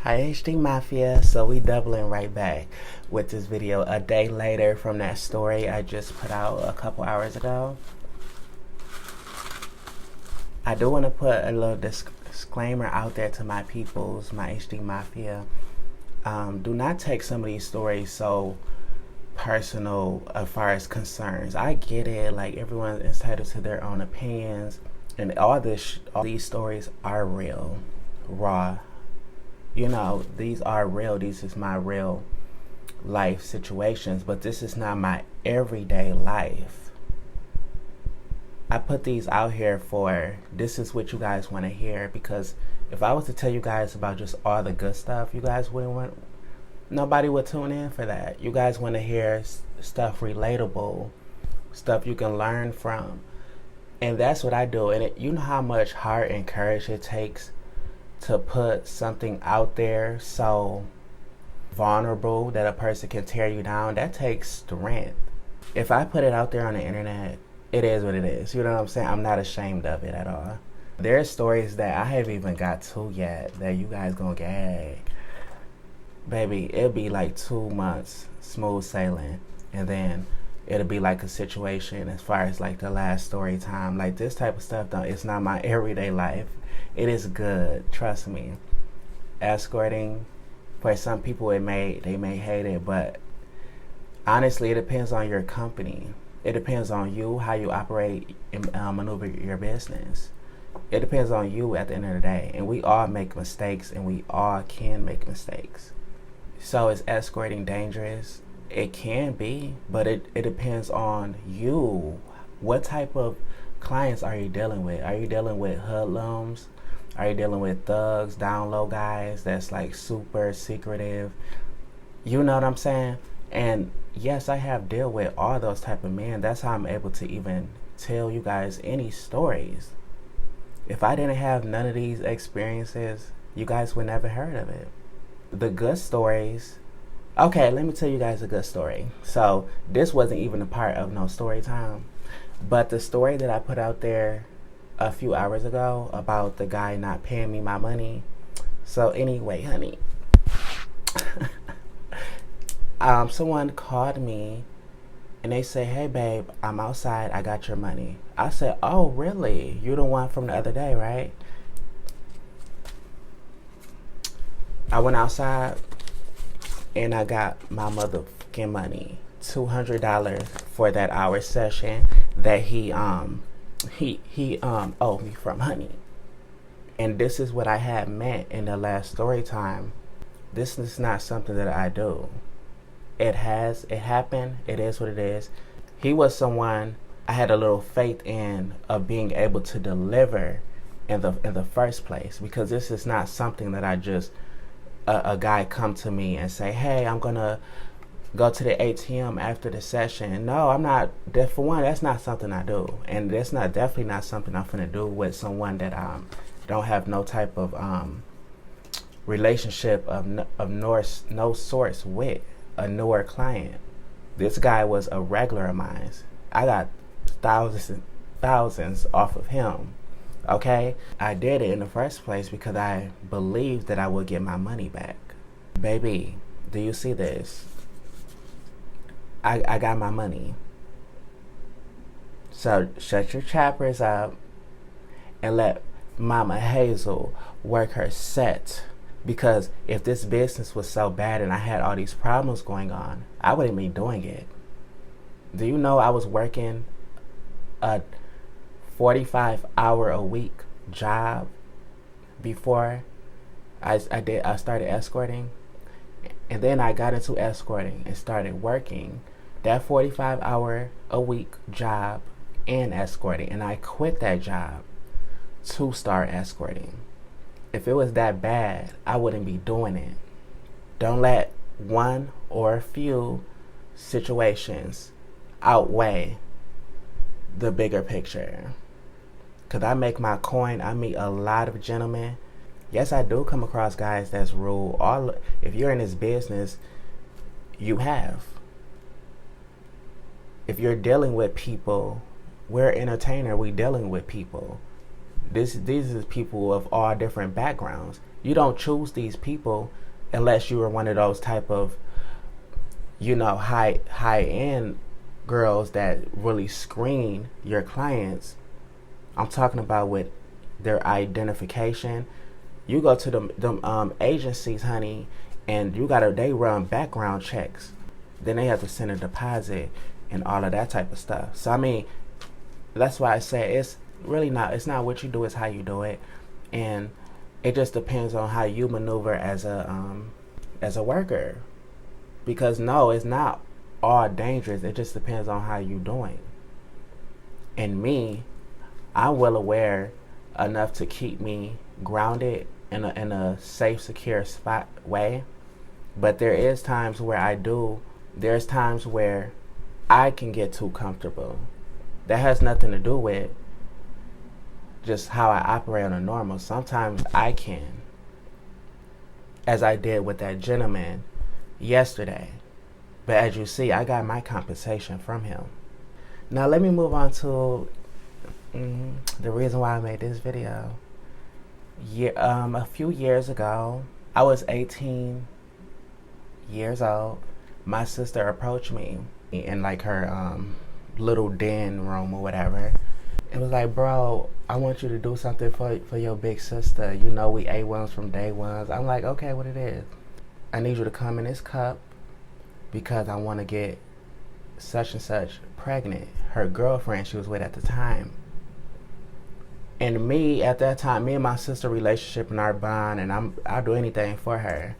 Hi HD Mafia, so we doubling right back with this video a day later from that story I just put out a couple hours ago. I do want to put a little disclaimer out there to my peoples, my HD Mafia. Do not take some of these stories so personal as far as concerns. I get it, like everyone's entitled to their own opinions, and all these stories are real, raw. You know, these are real. These is my real life situations, but this is not my everyday life. I put these out here for this is what you guys want to hear, because if I was to tell you guys about just all the good stuff, you guys wouldn't want, nobody would tune in for that. You guys want to hear stuff relatable, stuff you can learn from. And that's what I do. And you know how much heart and courage it takes to put something out there so vulnerable that a person can tear you down. That takes strength. If I put it out there on the internet, it is what it is. You know what I'm saying? I'm not ashamed of it at all. There's stories that I haven't even got to yet that you guys gonna gag. Baby, it'll be like 2 months smooth sailing, and then it'll be like a situation as far as like the last story time. Like this type of stuff though, it's not my everyday life. It is good, trust me. Escorting, for some people they may hate it, but honestly it depends on your company. It depends on you, how you operate and maneuver your business. It depends on you at the end of the day. And we all make mistakes, and we all can make mistakes. So is escorting dangerous? It can be, but it depends on you. What type of clients are you dealing with? Are you dealing with hoodlums? Are you dealing with thugs, down low guys that's like super secretive? You know what I'm saying? And yes, I have dealt with all those type of men. That's how I'm able to even tell you guys any stories. If I didn't have none of these experiences, you guys would never heard of it. The good stories. Okay, let me tell you guys a good story. So this wasn't even a part of no story time, but the story that I put out there a few hours ago about the guy not paying me my money. So anyway, honey, someone called me and they say, "Hey babe, I'm outside, I got your money." I said, "Oh really? You the one from the other day, right?" I went outside and I got my motherfucking money. $200 for that hour session that he owed me from Honey. And this is what I had meant in the last story time. This is not something that I do. It happened, it is what it is. He was someone I had a little faith in of being able to deliver in the first place, because this is not something that I just a guy come to me and say, "Hey, I'm gonna go to the ATM after the session." No, I'm not. For one, that's not something I do, and that's definitely not something I'm gonna do with someone that don't have no type of relationship of no source with a newer client. This guy was a regular of mine. I got thousands and thousands off of him. Okay, I did it in the first place because I believed that I would get my money back. Baby, do you see this? I got my money. So shut your chappers up and let Mama Hazel work her set. Because if this business was so bad and I had all these problems going on, I wouldn't be doing it. Do you know I was working a 45-hour-a-week job before I started escorting? And then I got into escorting and started working that 45-hour-a-week job and escorting. And I quit that job to start escorting. If it was that bad, I wouldn't be doing it. Don't let one or a few situations outweigh the bigger picture. Because I make my coin. I meet a lot of gentlemen. Yes, I do come across guys that's rude. If you're in this business, you have. If you're dealing with people, we're an entertainer. We dealing with people. These are people of all different backgrounds. You don't choose these people unless you are one of those type of, high end girls that really screen your clients. I'm talking about with their identification. You go to them agencies, honey, and they run background checks. Then they have to send a deposit and all of that type of stuff. So I mean, that's why I say it's not what you do, it's how you do it. And it just depends on how you maneuver as a worker. Because no, it's not all dangerous. It just depends on how you doing. And me, I'm well aware enough to keep me grounded in a safe, secure spot way. But there's times where I can get too comfortable. That has nothing to do with just how I operate on a normal. Sometimes I can, as I did with that gentleman yesterday. But as you see, I got my compensation from him. Now let me move on to the reason why I made this video. A few years ago, I was 18 years old. My sister approached me in like her little den room or whatever. It was like, bro, I want you to do something for your big sister. You know, we A1s from day ones. I'm like, okay, what it is? I need you to come in this cup because I want to get such and such pregnant. Her girlfriend she was with at the time. And me, at that time, me and my sister relationship and our bond, and I'll do anything for her.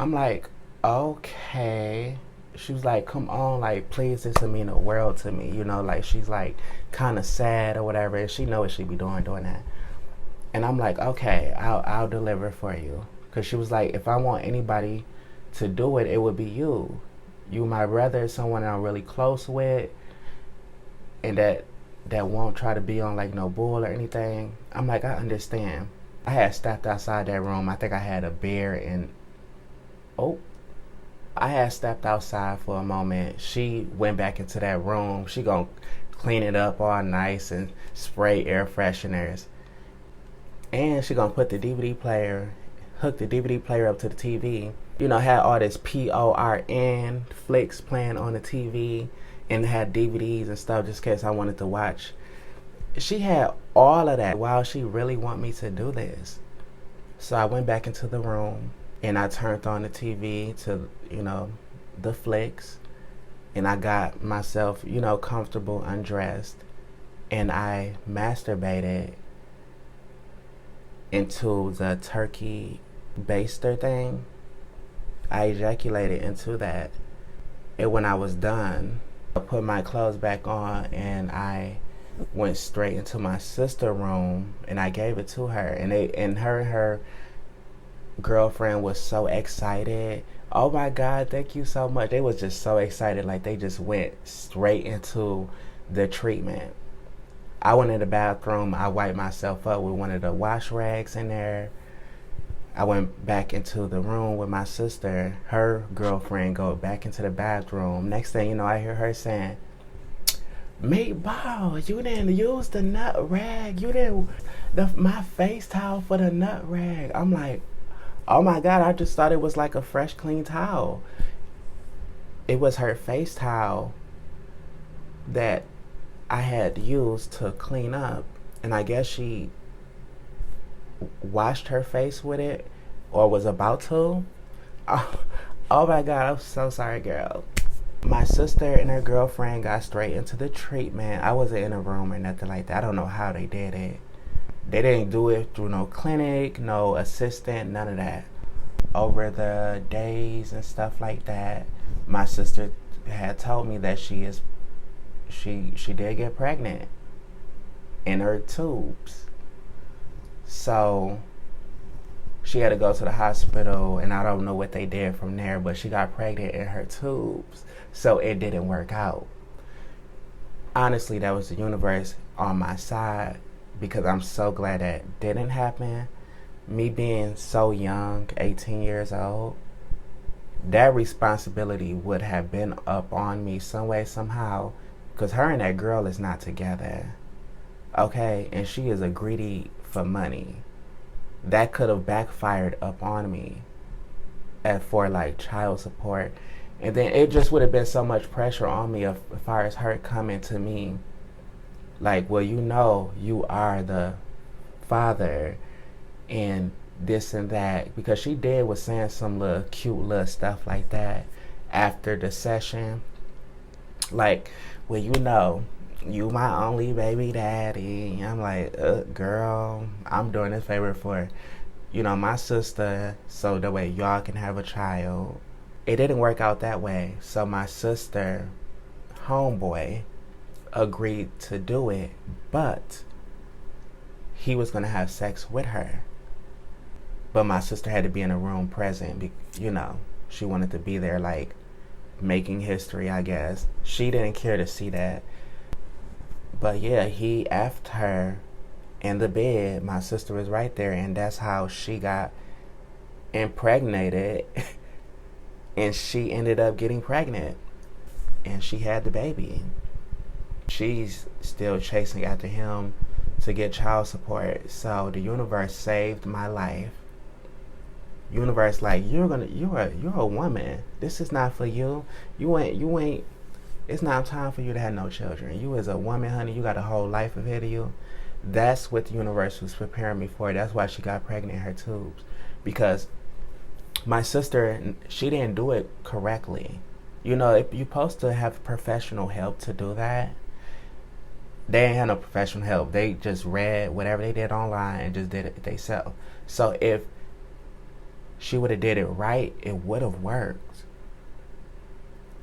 I'm like, okay. She was like, come on, like, please, this will mean the world to me. You know, like, she's like kind of sad or whatever. And she know what she be doing that. And I'm like, okay, I'll deliver for you. Because she was like, if I want anybody to do it, it would be you. You, my brother, someone I'm really close with, and that won't try to be on like no bull or anything. I'm like, I understand. I had stepped outside that room. I think I had a beer and I had stepped outside for a moment. She went back into that room. She gonna clean it up all nice and spray air fresheners. And she gonna put the DVD player, hook the DVD player up to the TV. You know, had all this PORN flicks playing on the TV and had DVDs and stuff just in case I wanted to watch. She had all of that while she really want me to do this. So I went back into the room and I turned on the TV to, the flicks, and I got myself, comfortable, undressed, and I masturbated into the turkey baster thing. I ejaculated into that. And when I was done, I put my clothes back on and I went straight into my sister's room and I gave it to her. And her girlfriend was so excited. Oh my God, thank you so much. They was just so excited, like they just went straight into the treatment. I went in the bathroom, I wiped myself up with one of the wash rags in there. I went back into the room with my sister. Her girlfriend go back into the bathroom. Next thing you know, I hear her saying, Meatball, you didn't use the nut rag. You didn't, my face towel for the nut rag. I'm like, oh my God, I just thought it was like a fresh, clean towel. It was her face towel that I had used to clean up. And I guess she washed her face with it or was about to. Oh my God, I'm so sorry, girl. My sister and her girlfriend got straight into the treatment. I wasn't in a room or nothing like that. I don't know how they did it. They didn't do it through no clinic, no assistant, none of that. Over the days and stuff like that, my sister had told me that she did get pregnant in her tubes. So she had to go to the hospital, and I don't know what they did from there, but she got pregnant in her tubes. So it didn't work out. Honestly, that was the universe on my side, because I'm so glad that didn't happen. Me being so young, 18 years old, that responsibility would have been up on me some way, somehow, because her and that girl is not together. Okay? And she is a greedy for money. that could have backfired up on me for like child support. And then it just would have been so much pressure on me as far as her coming to me like, well, you know, you are the father and this and that, because she did was saying some little cute little stuff like that after the session, like, well, you know, you my only baby daddy. I'm like, girl, I'm doing this favor for, you know, my sister, so that way y'all can have a child. It didn't work out that way, so my sister homeboy agreed to do it, but he was gonna have sex with her. But my sister had to be in the room present, you know, she wanted to be there, like, making history, I guess. She didn't care to see that. But yeah, he effed her in the bed. My sister was right there, and that's how she got impregnated. And she ended up getting pregnant. And she had the baby. She's still chasing after him to get child support. So the universe saved my life. Universe, like, you're a woman. This is not for you. You ain't it's not time for you to have no children. You as a woman, honey, you got a whole life ahead of you. That's what the universe was preparing me for. That's why she got pregnant in her tubes. Because my sister, she didn't do it correctly. You know, if you're supposed to have professional help to do that, they ain't had no professional help. They just read whatever they did online and just did it themselves. So if she would have did it right, it would have worked.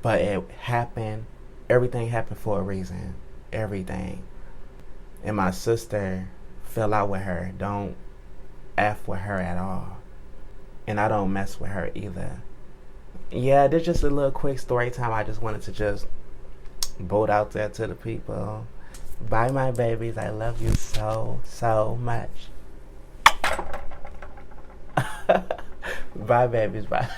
But it happened. Everything happened for a reason. Everything. And my sister fell out with her. Don't F with her at all. And I don't mess with her either. Yeah, there's just a little quick story time. I just wanted to just bolt out there to the people. Bye, my babies. I love you so, so much. Bye, babies. Bye.